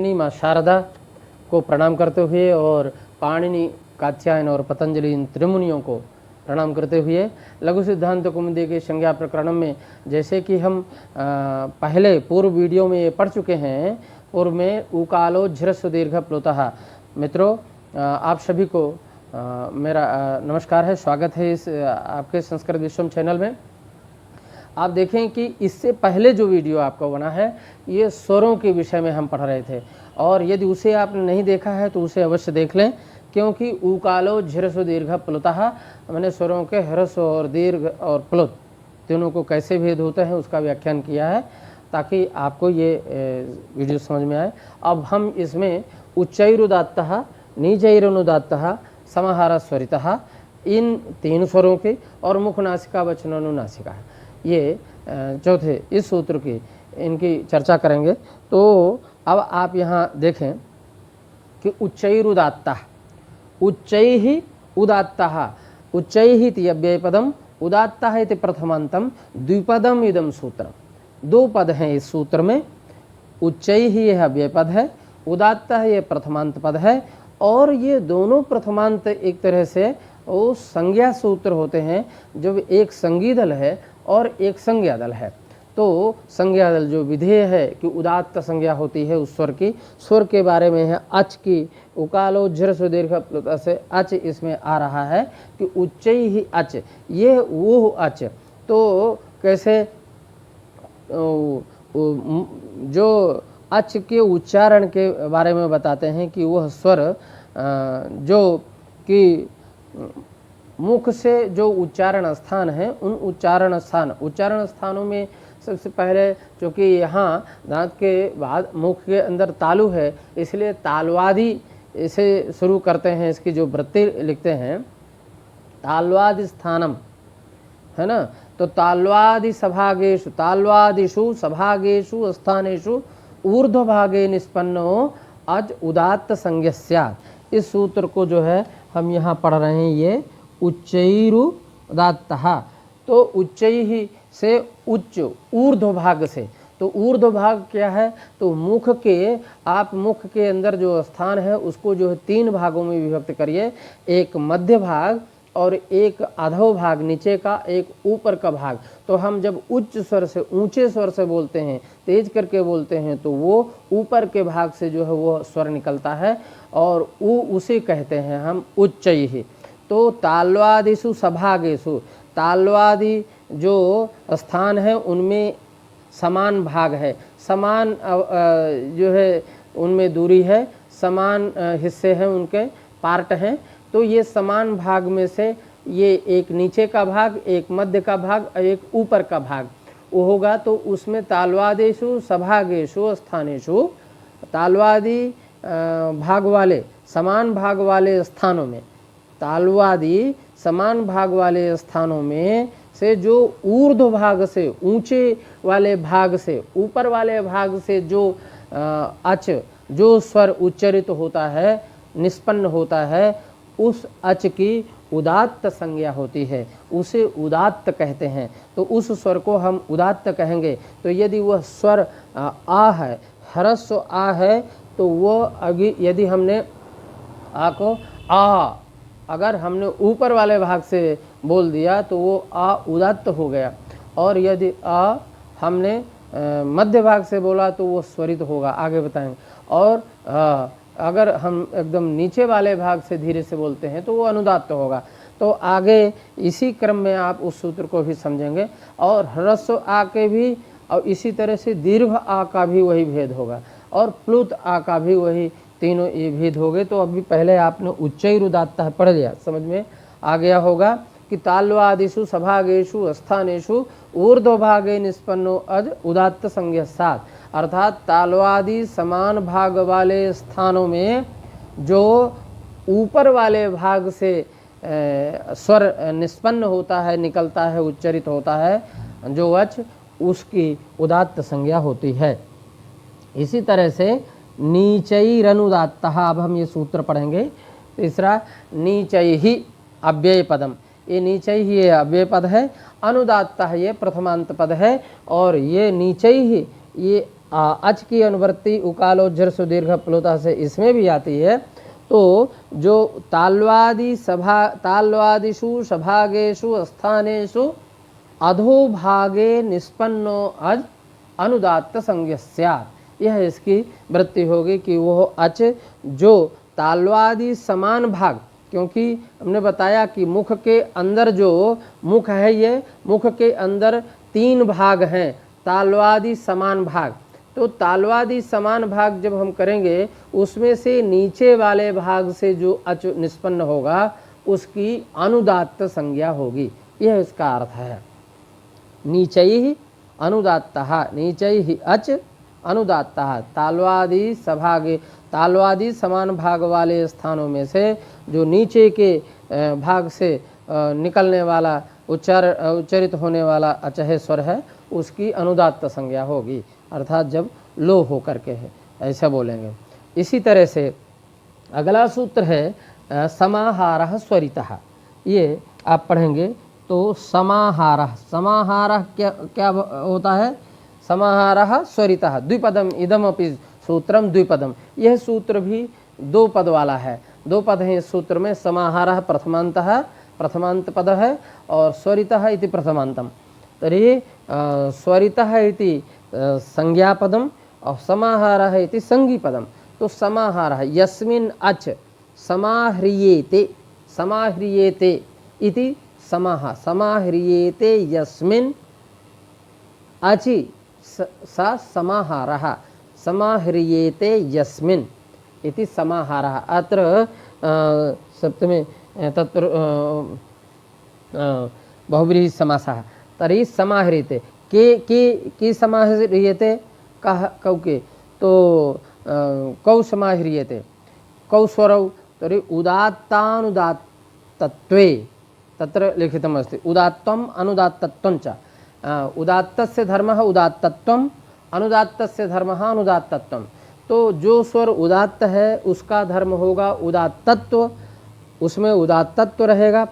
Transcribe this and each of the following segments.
माँ शारदा को प्रणाम करते हुए और पाणिनि, कात्यायन और पतंजलि इन त्रिमुनियों को प्रणाम करते हुए लघु सिद्धांत कौमुदी के संज्ञा प्रकरण में जैसे कि हम पहले पूर्व वीडियो में ये पढ़ चुके हैं, पूर्व में उकालो झ्रस्व दीर्घ प्लुतः। मित्रों, आप सभी को मेरा नमस्कार है, स्वागत है इस आपके संस्कृत विश्वम चैनल में। आप देखें कि इससे पहले जो वीडियो आपको बना है ये स्वरों के विषय में हम पढ़ रहे थे, और यदि उसे आपने नहीं देखा है तो उसे अवश्य देख लें, क्योंकि उकालो झ्रस्व दीर्घ प्लुतः मैंने स्वरों के ह्रस्व और दीर्घ और प्लुत तीनों को कैसे भेद होते हैं उसका व्याख्यान किया है, ताकि आपको ये वीडियो समझ में आए। अब हम इसमें उच्चैरुदात्तः, नीचैरनुदात्तः, समाहार स्वरितः, इन तीन स्वरों के और मुख नासिका वचन अनुनासिका ये चौथे इस सूत्र की इनकी चर्चा करेंगे। तो अब आप यहाँ देखें कि उच्चैरुदात्तः, उच्चैः उदात्तः, उच्चैः इति अव्ययपदम, उदात्तः इति प्रथमांतम, द्विपदम इदम सूत्रम। दो पद हैं इस सूत्र में, उच्चैः यह अव्ययपद है, उदात्तः यह प्रथमांत पद है, और ये दोनों प्रथमांत एक तरह से वो संज्ञा सूत्र होते हैं जब एक संगी दल है और एक संज्ञा दल है। तो संज्ञा दल जो विधेय है कि उदात्त संज्ञा होती है उस स्वर की, स्वर के बारे में है अच की, उकालो झ्रस्व दीर्घ प्लुतः से अच इसमें आ रहा है कि उच्चैः अच, ये वो अच। तो कैसे जो अच के उच्चारण के बारे में बताते हैं कि वह स्वर जो कि मुख से जो उच्चारण स्थान है उन उच्चारण स्थानों में सबसे पहले, क्योंकि यहाँ दांत के बाद मुख के अंदर तालु है, इसलिए तालवादि इसे शुरू करते हैं। इसकी जो वृत्ति लिखते हैं तालवादि स्थानम है ना, तो तालवादि सभागेषु, तालवादिषु सभागेषु स्थानेषु ऊर्ध्वभागे निष्पन्नो अज उदात्त संज्ञा स्यात्। इस सूत्र को जो है हम यहाँ पढ़ रहे हैं, ये उच्चैरुदात्तः। तो उच्चैः से उच्च, ऊर्ध्व भाग से, तो ऊर्ध्व भाग क्या है, तो मुख के, आप मुख के अंदर जो स्थान है उसको जो है तीन भागों में विभक्त करिए, एक मध्य भाग और एक अधो भाग नीचे का, एक ऊपर का भाग। तो हम जब उच्च स्वर से, ऊंचे स्वर से बोलते हैं, तेज करके बोलते हैं, तो वो ऊपर के भाग से जो है वो स्वर निकलता है और वो उसे कहते हैं हम उच्चैः। तो तालवादिषु सभागेषु, तालवादि जो स्थान है उनमें समान भाग है, समान जो है उनमें दूरी है, समान हिस्से हैं, उनके पार्ट हैं। तो ये समान भाग में से ये एक नीचे का भाग, एक मध्य का भाग और एक ऊपर का भाग वो होगा। तो उसमें तालवादेषु सभागेषु स्थानेषु, तालवादी भाग वाले, समान भाग वाले स्थानों में, तालवादी समान भाग वाले स्थानों में से जो ऊर्ध्व भाग से, ऊंचे वाले भाग से, ऊपर वाले भाग से जो अच, जो स्वर उच्चरित होता है, निष्पन्न होता है, उस अच की उदात्त संज्ञा होती है, उसे उदात्त कहते हैं। तो उस स्वर को हम उदात्त कहेंगे। तो यदि वह स्वर आ है, ह्रस्व आ है, तो वह अभी यदि हमने आ को आ, अगर हमने ऊपर वाले भाग से बोल दिया तो वो आ उदात्त हो गया, और यदि आ हमने मध्य भाग से बोला तो वो स्वरित होगा, आगे बताएंगे। और अगर हम एकदम नीचे वाले भाग से धीरे से बोलते हैं तो वो अनुदात्त होगा। तो आगे इसी क्रम में आप उस सूत्र को भी समझेंगे, और ह्रस्व आ के भी, और इसी तरह से दीर्घ आ का भी वही भेद होगा, और प्लुत आ का भी वही, तीनों ये भेद हो गए। तो अभी पहले आपने उच्चैरुदात्तः पढ़ लिया, समझ में आ गया होगा कि तालवादिषु सभागेषु स्थानेषु ऊर्ध्वभागे निष्पन्नो अज उदात्त संज्ञा स्यात्, अर्थात तालवादी समान भाग वाले स्थानों में जो ऊपर वाले भाग से स्वर निष्पन्न होता है, निकलता है, उच्चरित होता है, जो अच, उसकी उदात्त संज्ञा होती है। इसी तरह से नीचैरनुदात्तः, अब हम ये सूत्र पढ़ेंगे। तीसरा, नीचैः अव्यय पदम, ये नीचैः ये अव्यय पद है, अनुदात्तः ये प्रथमांत पद है, और ये नीचैः ये अच की अनुवृत्ति उकालो झृ दीर्घ प्लुतः से इसमें भी आती है। तो जो ताल्वादिषु सभागेषु स्थानेषु अधोभागे निष्पन्नो अज अनुदात्त संज्ञ स्यात्, यह इसकी वृत्ति होगी कि वह अच जो ताल्वादि समान भाग, क्योंकि हमने बताया कि मुख के अंदर जो मुख है, ये मुख के अंदर 3 भाग हैं ताल्वादि समान भाग। तो ताल्वादि समान भाग जब हम करेंगे उसमें से नीचे वाले भाग से जो अच निष्पन्न होगा उसकी अनुदात्त संज्ञा होगी, यह इसका अर्थ है। नीचैः अनुदात्तः, नीचैः अच अनुदात्तः, ताल्वादि सभागे, ताल्वादि समान भाग वाले स्थानों में से जो नीचे के भाग से निकलने वाला उच्चरित होने वाला अचह स्वर है उसकी अनुदात्त संज्ञा होगी, अर्थात जब लो हो करके है ऐसा बोलेंगे। इसी तरह से अगला सूत्र है समाहारः स्वरितः, ये आप पढ़ेंगे तो समाहारः, समाहारः क्या होता है? समाहारः स्वरितः द्विपदम इदमपि सूत्रम द्विपदम, यह सूत्र भी 2 पद वाला है। 2 पद हैं इस सूत्र में, समाहारः प्रथमांत पद है और स्वरितः इति प्रथमांतम। तर्हि स्वरितः इति संज्ञापदम और समाहारः इति संज्ञिपदम। तो समाहारः यस्मिन् अच समाह्रियेते, समाह्रियेते इति समाह्रियेते यस्मिन् अचि सा समाहारः, समाह्रियेते यस्मिन् इति समाहारः। अत्र सप्तमे तत्र बहुव्रीहि समासः। तर्हि समाह्रियते के समाह्रियते कः कौ के, तो कौ समाह्रियते कौ स्वरौ, तर्हि उदात्तानुदात्तत्वे तत्र लिखितमस्ति उदात्तम अनुदात्तत्वं च। उदात्तस्य धर्मः उदात्तत्वम्, अनुदात्तस्य धर्मः अनुदात्तत्वम्। तो जो स्वर उदात्त है उसका धर्म होगा उदात्तत्व, उसमें उदात्तत्व रहेगा,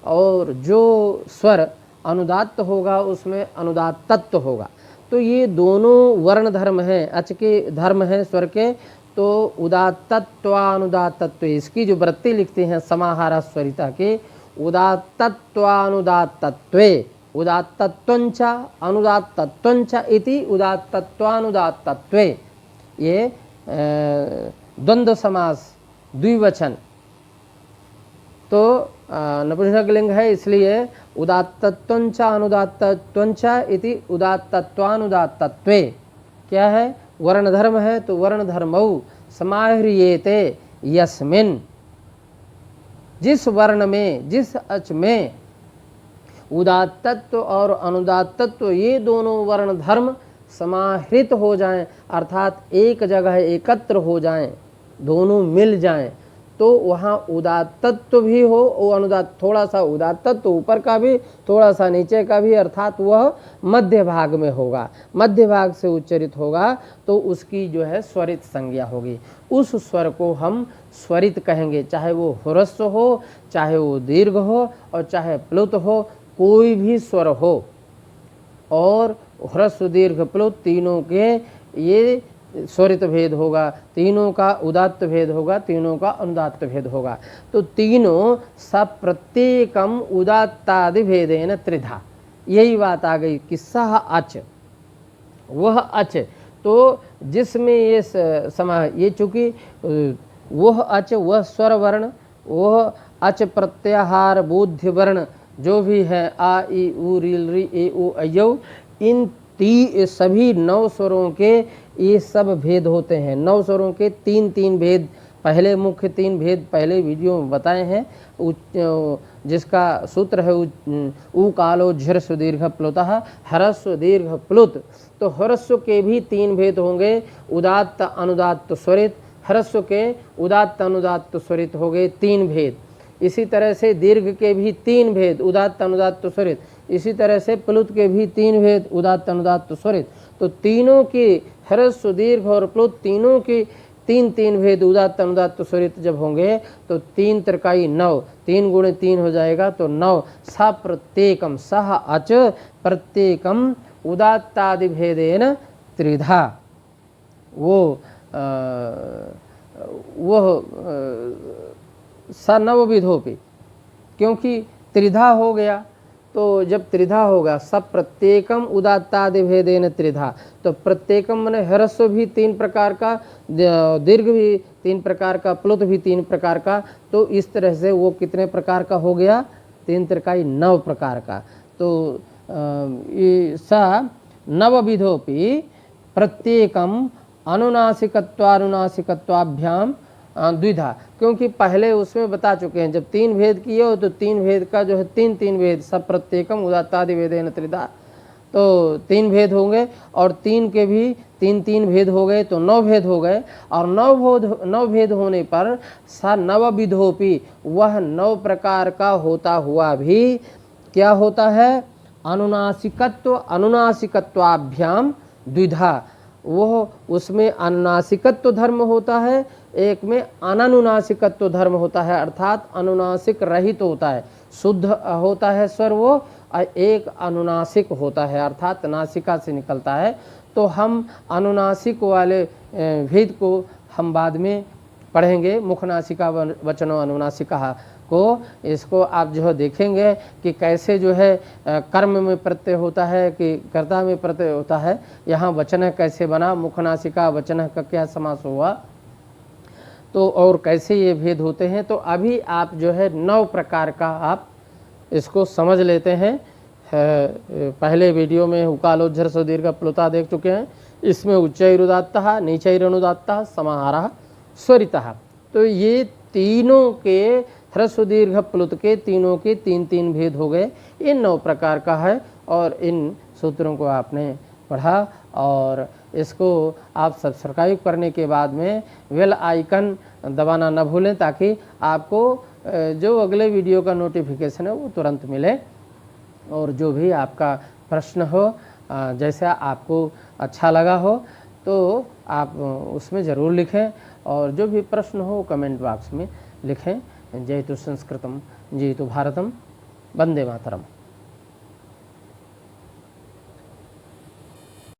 और जो स्वर अनुदात्त होगा उसमें अनुदात्तत्व होगा। तो ये दोनों वर्ण धर्म हैं, अच के धर्म हैं स्वर के। तो उदात्तत्वानुदात्तत्व, इसकी जो वृत्ति लिखते हैं समाहारः स्वरितः के, उदात्तत्वानुदात्तत्वे उदात्तत्वञ्च अनुदात्तत्वञ्च इति उदात्तत्वानुदात्तत्वे, ये द्वंद्व समास द्विवचन, तो नपुंसकलिंग है, इसलिए उदात्तत्वञ्च अनुदात्तत्वञ्च इति उदात्तत्वानुदात्तत्वे क्या है? वर्ण धर्म है। तो वर्ण धर्मौ समाह्रियेते यस्मिन्, जिस वर्ण में, जिस अच में उदात्तत्व और अनुदात्तत्व ये दोनों वर्ण धर्म समाहृत हो जाएं, अर्थात एक जगह एकत्र हो जाएं, दोनों मिल जाएं, तो वहाँ उदात्तत्व भी हो और अनुदात्त, थोड़ा सा उदात्तत्व ऊपर का भी, थोड़ा सा नीचे का भी, अर्थात वह मध्य भाग में होगा, मध्य भाग से उच्चरित होगा, तो उसकी जो है स्वरित संज्ञा होगी। उस स्वर को हम स्वरित कहेंगे, चाहे वो ह्रस्व हो, चाहे वो दीर्घ हो, और चाहे प्लुत हो, कोई भी स्वर हो। और ह्रस्व दीर्घ प्लुत तीनों के ये स्वरित भेद होगा, तीनों का उदात्त भेद होगा, तीनों का अनुदात्त भेद होगा। तो तीनों सब प्रत्येकम उदात्तादि भेदेन त्रिधा, यही बात आ गई कि सह अच, वह अच, तो जिसमें ये समा, ये चूँकि वह अच, वह स्वर वर्ण, वह अच प्रत्याहार बोध्य वर्ण जो भी है, आ ई उ रील री ए उ अयौ, इन सभी 9 स्वरों के ये सब भेद होते हैं। 9 स्वरों के 3 भेद, पहले मुख्य 3 भेद पहले वीडियो में बताए हैं, जिसका सूत्र है उ कालो झृ दीर्घ प्लुतः ह्रस्व दीर्घ प्लुत। तो ह्रस्व के भी 3 भेद होंगे, उदात्त अनुदात्त स्वरित। ह्रस्व के उदात्त अनुदात्त स्वरित हो गए 3 भेद। इसी तरह से दीर्घ के भी 3 भेद, उदात्त अनुदात्त स्वरित। इसी तरह से प्लुत के भी 3 भेद, उदात्त अनुदात्त स्वरित। तो तीनों के ह्रस्व दीर्घ और प्लुत तीनों के 3 भेद उदात्त अनुदात्त स्वरित जब होंगे तो 3 त्रिकाई 9, 3 गुणे 3 हो जाएगा, तो 9। स प्रत्येकम, सह अच प्रत्येकम उदात्तादि भेदेन त्रिधा, वह स नवविधोपि, क्योंकि त्रिधा हो गया, तो जब त्रिधा होगा सब प्रत्येकम उदात्तादि भेदेन त्रिधा, तो प्रत्येकम माने ह्रस्व भी 3 प्रकार का, दीर्घ भी 3 प्रकार का, प्लुत भी 3 प्रकार का, तो इस तरह से वो कितने प्रकार का हो गया, 3 त्रिकाई 9 प्रकार का। तो स नवविधोपि प्रत्येकम अनुनासिकत्वाभ्याम द्विधा, क्योंकि पहले उसमें बता चुके हैं, जब 3 भेद किए हो तो 3 भेद का जो है 3 भेद, सब प्रत्येकम उदात्तादि भेदेन त्रिधा, तो 3 भेद होंगे, और 3 के भी 3 भेद हो गए, तो 9 भेद हो गए। और 9 भेद होने पर स नवविधोपि, वह 9 प्रकार का होता हुआ भी क्या होता है, अनुनासिकत्वाभ्याम द्विधा, वह उसमें अनुनासिकत्व धर्म होता है, एक में अनानुनासिकत्व धर्म होता है, अर्थात अनुनासिक रहित होता है, शुद्ध होता है स्वर वो, और एक अनुनासिक होता है, अर्थात नासिका से निकलता है। तो हम अनुनासिक वाले भेद को हम बाद में पढ़ेंगे, मुखनासिका वचनो अनुनासिका को। इसको आप जो है देखेंगे कि कैसे जो है कर्म में प्रत्यय होता है कि कर्ता में प्रत्यय होता है, यहाँ वचन कैसे बना, मुखनासिका वचन का क्या समास हुआ, तो और कैसे ये भेद होते हैं। तो अभी आप जो है 9 प्रकार का आप इसको समझ लेते हैं। पहले वीडियो में उकालोज्झर सुदीर्घ प्लुता देख चुके हैं, इसमें उच्चैरुदात्तः नीचैरनुदात्तः समाहारः स्वरितः, तो ये तीनों के ह्रस्व दीर्घ प्लुत के तीनों के 3 भेद हो गए। इन 9 प्रकार का है, और इन सूत्रों को आपने पढ़ा, और इसको आप सब्सक्राइब करने के बाद में बेल आइकन दबाना न भूलें, ताकि आपको जो अगले वीडियो का नोटिफिकेशन है वो तुरंत मिले। और जो भी आपका प्रश्न हो, जैसा आपको अच्छा लगा हो, तो आप उसमें ज़रूर लिखें, और जो भी प्रश्न हो कमेंट बॉक्स में लिखें। जय तु संस्कृतम, जय तु भारतम, वंदे मातरम।